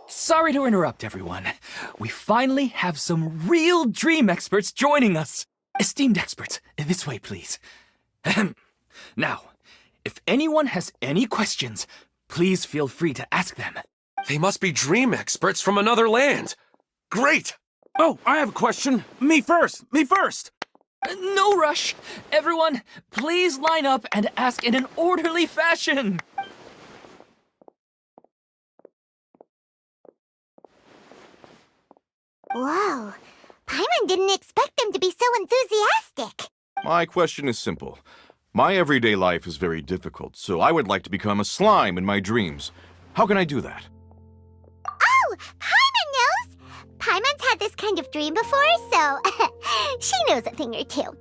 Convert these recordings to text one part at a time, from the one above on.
Sorry to interrupt, everyone. We finally have some real dream experts joining us. Esteemed experts, this way, please. Ahem. Now, if anyone has any questions, please feel free to ask them. They must be dream experts from another land. Great! Oh, I have a question. Me first! Me first! No rush. Everyone, please line up and ask in an orderly fashion. Whoa. Paimon didn't expect them to be so enthusiastic. My question is simple. My everyday life is very difficult, so I would like to become a slime in my dreams. How can I do that? Oh, Paimon knows! Paimon's had this kind of dream before, so she knows a thing or two.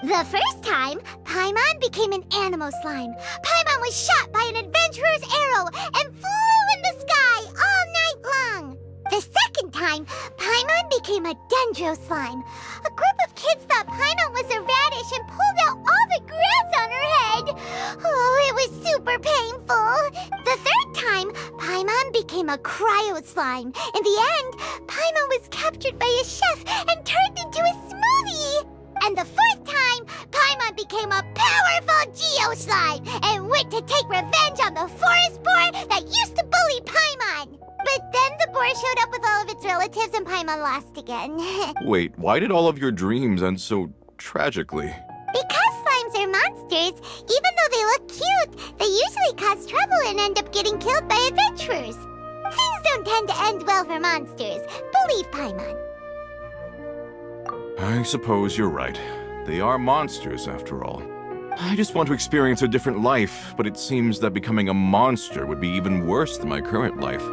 The first time, Paimon became an animal slime. Paimon was shot by an adventurer's arrow and flew in the sky all night long. The second time, Paimon became a dendro slime. A group of kids thought Paimon was a radish and pulled out all the grass on her head. Oh, it was super painful. The third time, Paimon became a cryo slime. In the end, Paimon was captured by a chef and turned into a smoothie. And the fourth time, Paimon became a powerful geo slime and went to take revenge on the forest boar that used to bully Paimon. But then the boar showed up with all of its relatives and Paimon lost again. Wait, why did all of your dreams end so tragically? Because slimes are monsters, even though they look cute, they usually cause trouble and end up getting killed by adventurers. Things don't tend to end well for monsters. Believe Paimon. I suppose you're right. They are monsters, after all. I just want to experience a different life, but it seems that becoming a monster would be even worse than my current life.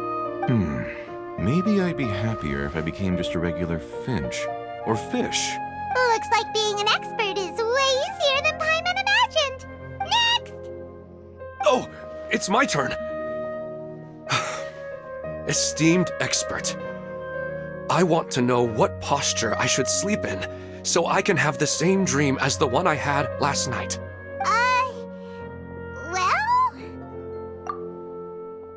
Maybe I'd be happier if I became just a regular finch. Or fish. Looks like being an expert is way easier than Paimon imagined. Next! Oh, it's my turn. Esteemed expert, I want to know what posture I should sleep in so I can have the same dream as the one I had last night. Well?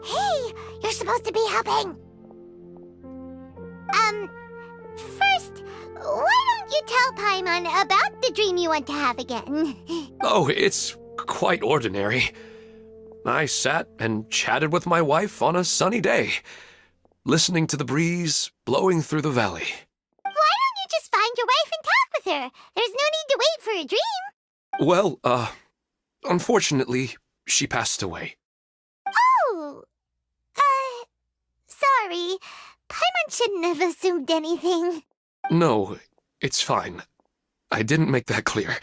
Hey, you're supposed to be helping. First, why don't you tell Paimon about the dream you want to have again? Oh, it's quite ordinary. I sat and chatted with my wife on a sunny day, listening to the breeze blowing through the valley. Why don't you just find your wife and talk with her? There's no need to wait for a dream. Well, unfortunately, she passed away. Oh, sorry. Paimon shouldn't have assumed anything. No, it's fine. I didn't make that clear.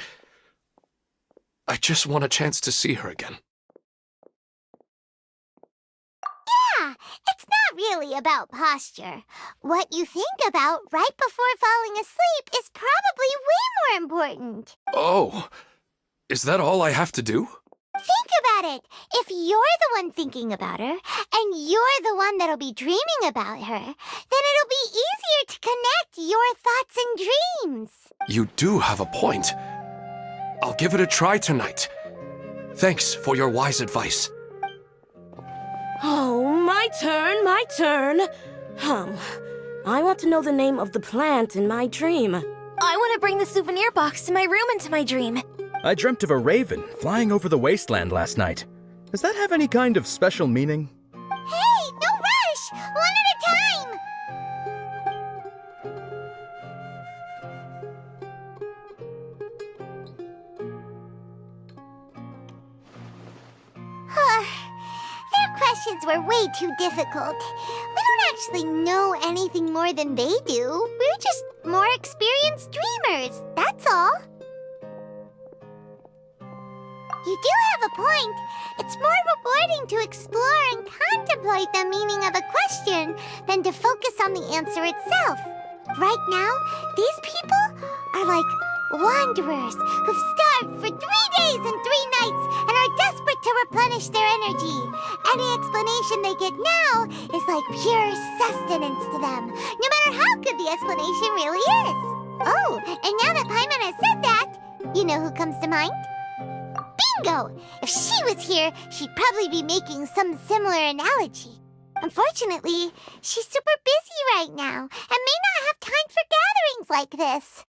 I just want a chance to see her again. Yeah, it's not really about posture. What you think about right before falling asleep is probably way more important. Oh, is that all I have to do? Think about it. If you're the one thinking about her, and you're the one that'll be dreaming about her, then it'll be easier to connect your thoughts and dreams. You do have a point. I'll give it a try tonight. Thanks for your wise advice. Oh, my turn. I want to know the name of the plant in my dream. I want to bring the souvenir box to my room into my dream. I dreamt of a raven flying over the wasteland last night. Does that have any kind of special meaning? Hey, no rush! One at a time! Their questions were way too difficult. We don't actually know anything more than they do. We're just more experienced dreamers, that's all. You do have a point. It's more rewarding to explore and contemplate the meaning of a question than to focus on the answer itself. Right now, these people are like wanderers who've starved for 3 days and 3 nights and are desperate to replenish their energy. Any explanation they get now is like pure sustenance to them, no matter how good the explanation really is. Oh, and now that Paimon has said that, you know who comes to mind? Bingo! If she was here, she'd probably be making some similar analogy. Unfortunately, she's super busy right now and may not have time for gatherings like this.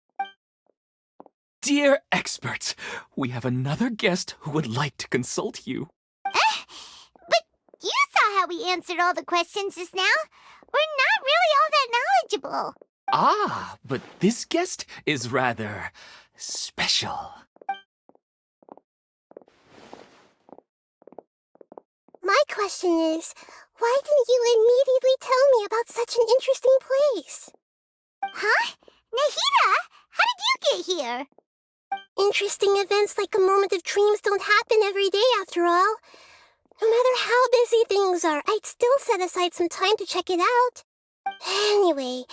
Dear experts, we have another guest who would like to consult you. But you saw how we answered all the questions just now. We're not really all that knowledgeable. Ah, but this guest is rather special. My question is, why didn't you immediately tell me about such an interesting place? Huh? Nahida, how did you get here? Interesting events like a moment of dreams don't happen every day after all. No matter how busy things are, I'd still set aside some time to check it out. Anyway,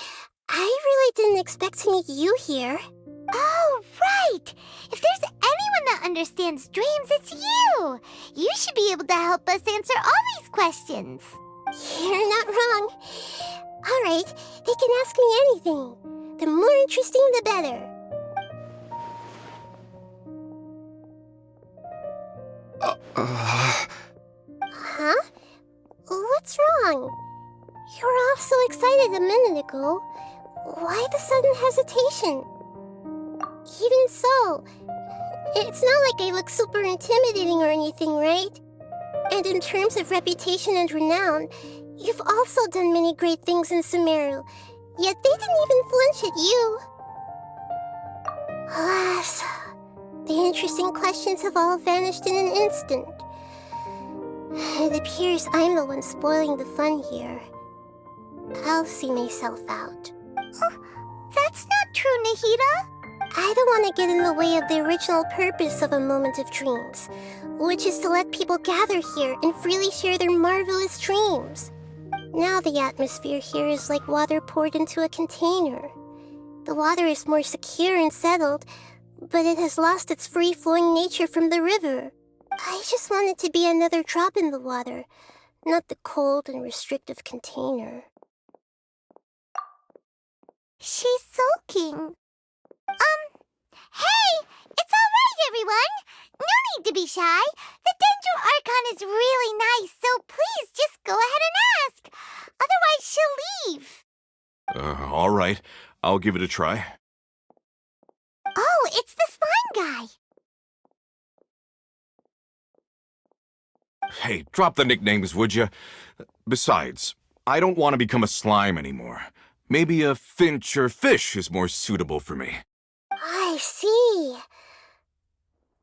I really didn't expect to meet you here. Oh, right! If there's anyone that understands dreams, it's you! You should be able to help us answer all these questions. You're not wrong. All right, they can ask me anything. The more interesting, the better. Huh? What's wrong? You were all so excited a minute ago. Why the sudden hesitation? Even so, it's not like I look super intimidating or anything, right? And in terms of reputation and renown, you've also done many great things in Sumeru, yet they didn't even flinch at you. Alas, the interesting questions have all vanished in an instant. It appears I'm the one spoiling the fun here. I'll see myself out. Oh, that's not true, Nahida. I don't want to get in the way of the original purpose of a moment of dreams, which is to let people gather here and freely share their marvelous dreams. Now the atmosphere here is like water poured into a container. The water is more secure and settled, but it has lost its free-flowing nature from the river. I just want it to be another drop in the water, not the cold and restrictive container. She's sulking. Hey! It's all right, everyone! No need to be shy. The Dendro Archon is really nice, so please just go ahead and ask. Otherwise, she'll leave. All right. I'll give it a try. Oh, it's the slime guy. Hey, drop the nicknames, would you? Besides, I don't want to become a slime anymore. Maybe a finch or fish is more suitable for me. I see.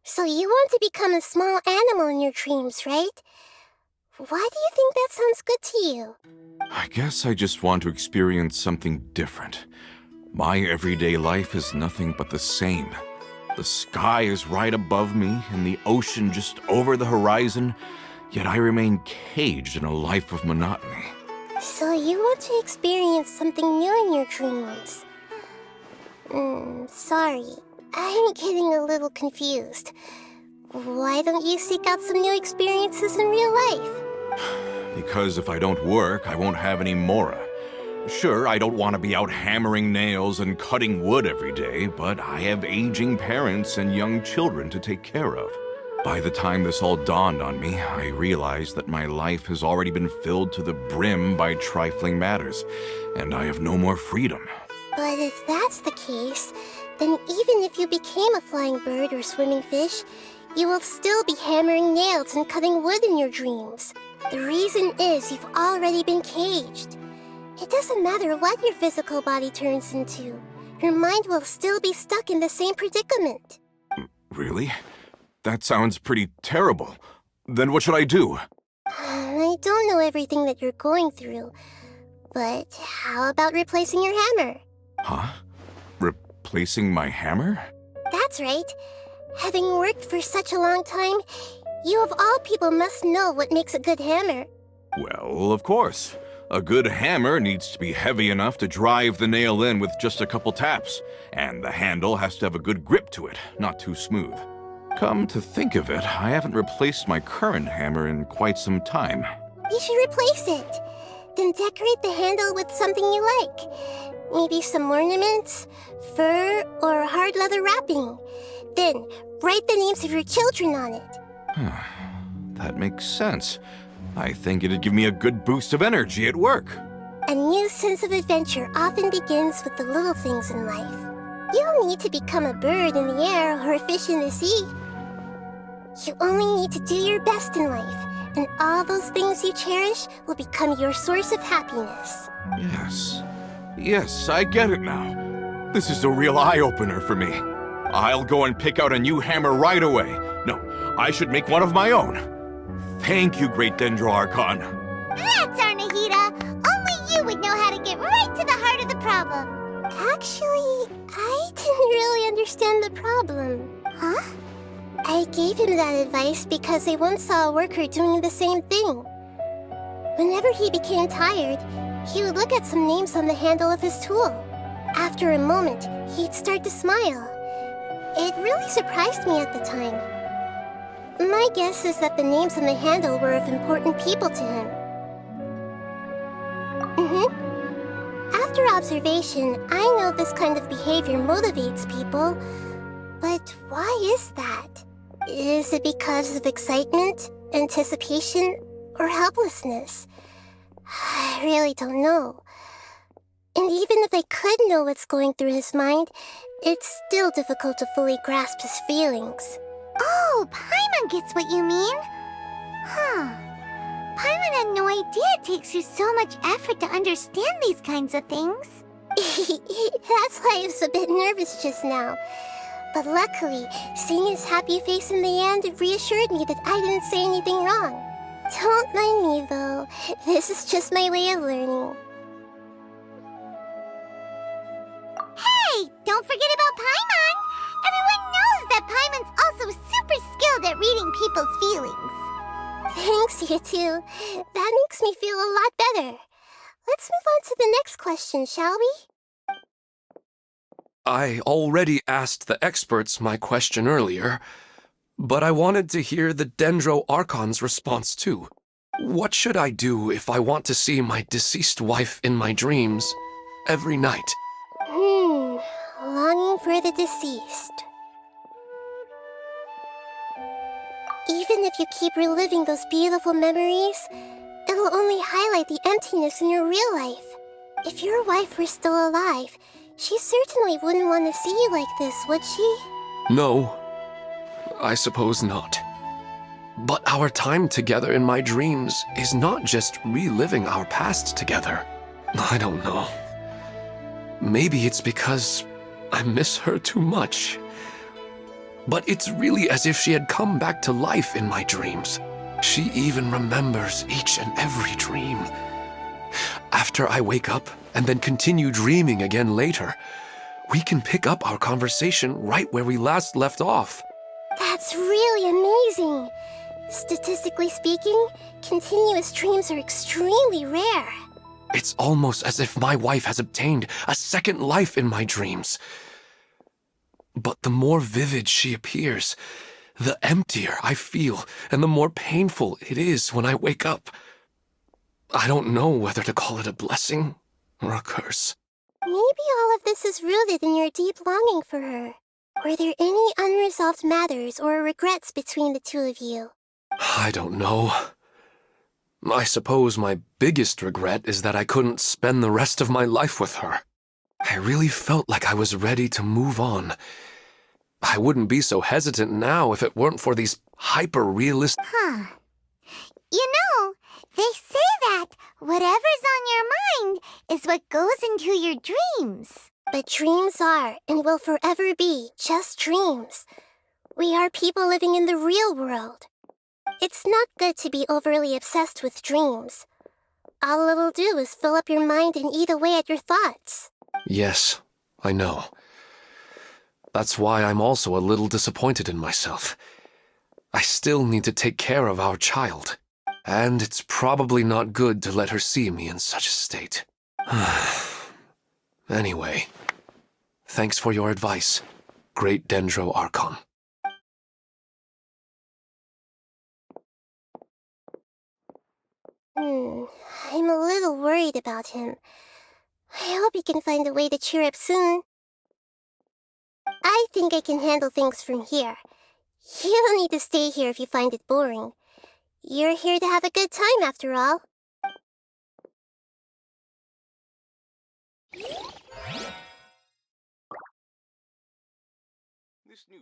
So you want to become a small animal in your dreams, right? Why do you think that sounds good to you? I guess I just want to experience something different. My everyday life is nothing but the same. The sky is right above me and the ocean just over the horizon, yet I remain caged in a life of monotony. So you want to experience something new in your dreams? Sorry. I'm getting a little confused. Why don't you seek out some new experiences in real life? Because if I don't work, I won't have any Mora. Sure, I don't want to be out hammering nails and cutting wood every day, but I have aging parents and young children to take care of. By the time this all dawned on me, I realized that my life has already been filled to the brim by trifling matters, and I have no more freedom. But if that's the case, then even if you became a flying bird or swimming fish, you will still be hammering nails and cutting wood in your dreams. The reason is you've already been caged. It doesn't matter what your physical body turns into. Your mind will still be stuck in the same predicament. Really? That sounds pretty terrible. Then what should I do? I don't know everything that you're going through, but how about replacing your hammer? Huh? Replacing my hammer? That's right. Having worked for such a long time, you of all people must know what makes a good hammer. Well, of course. A good hammer needs to be heavy enough to drive the nail in with just a couple taps, and the handle has to have a good grip to it, not too smooth. Come to think of it, I haven't replaced my current hammer in quite some time. You should replace it. Then decorate the handle with something you like. Maybe some ornaments, fur, or hard leather wrapping. Then write the names of your children on it. That makes sense. I think it'd give me a good boost of energy at work. A new sense of adventure often begins with the little things in life. You don't need to become a bird in the air or a fish in the sea. You only need to do your best in life, and all those things you cherish will become your source of happiness. Yes, I get it now. This is a real eye-opener for me. I'll go and pick out a new hammer right away. No, I should make one of my own. Thank you, Great Dendro Archon. That's our Nahida. Only you would know how to get right to the heart of the problem. Actually, I didn't really understand the problem. Huh? I gave him that advice because I once saw a worker doing the same thing. Whenever he became tired, he would look at some names on the handle of his tool. After a moment, he'd start to smile. It really surprised me at the time. My guess is that the names on the handle were of important people to him. After observation, I know this kind of behavior motivates people. But why is that? Is it because of excitement, anticipation, or helplessness? I really don't know. And even if I could know what's going through his mind, it's still difficult to fully grasp his feelings. Oh, Paimon gets what you mean. Huh. Paimon had no idea it takes you so much effort to understand these kinds of things. That's why I was a bit nervous just now. But luckily, seeing his happy face in the end reassured me that I didn't say anything wrong. Don't mind me, though. This is just my way of learning. Hey, don't forget about Paimon! Everyone knows that Paimon's also super skilled at reading people's feelings. Thanks, you two. That makes me feel a lot better. Let's move on to the next question, shall we? I already asked the experts my question earlier, but I wanted to hear the Dendro Archon's response too. What should I do if I want to see my deceased wife in my dreams every night? Longing for the deceased. Even if you keep reliving those beautiful memories, it'll only highlight the emptiness in your real life. If your wife were still alive, she certainly wouldn't want to see you like this, would she? No, I suppose not. But our time together in my dreams is not just reliving our past together. I don't know. Maybe it's because I miss her too much. But it's really as if she had come back to life in my dreams. She even remembers each and every dream. After I wake up and then continue dreaming again later, we can pick up our conversation right where we last left off. That's really amazing. Statistically speaking, continuous dreams are extremely rare. It's almost as if my wife has obtained a second life in my dreams. But the more vivid she appears, the emptier I feel and the more painful it is when I wake up. I don't know whether to call it a blessing or a curse. Maybe all of this is rooted in your deep longing for her. Were there any unresolved matters or regrets between the two of you? I don't know. I suppose my biggest regret is that I couldn't spend the rest of my life with her. I really felt like I was ready to move on. I wouldn't be so hesitant now if it weren't for these hyper-realistic... Huh. You know, they say that whatever's on your mind is what goes into your dreams. But dreams are, and will forever be, just dreams. We are people living in the real world. It's not good to be overly obsessed with dreams. All it'll do is fill up your mind and eat away at your thoughts. Yes, I know. That's why I'm also a little disappointed in myself. I still need to take care of our child. And it's probably not good to let her see me in such a state. Anyway, thanks for your advice, Great Dendro Archon. I'm a little worried about him. I hope he can find a way to cheer up soon. I think I can handle things from here. You don't need to stay here if you find it boring. You're here to have a good time, after all. This new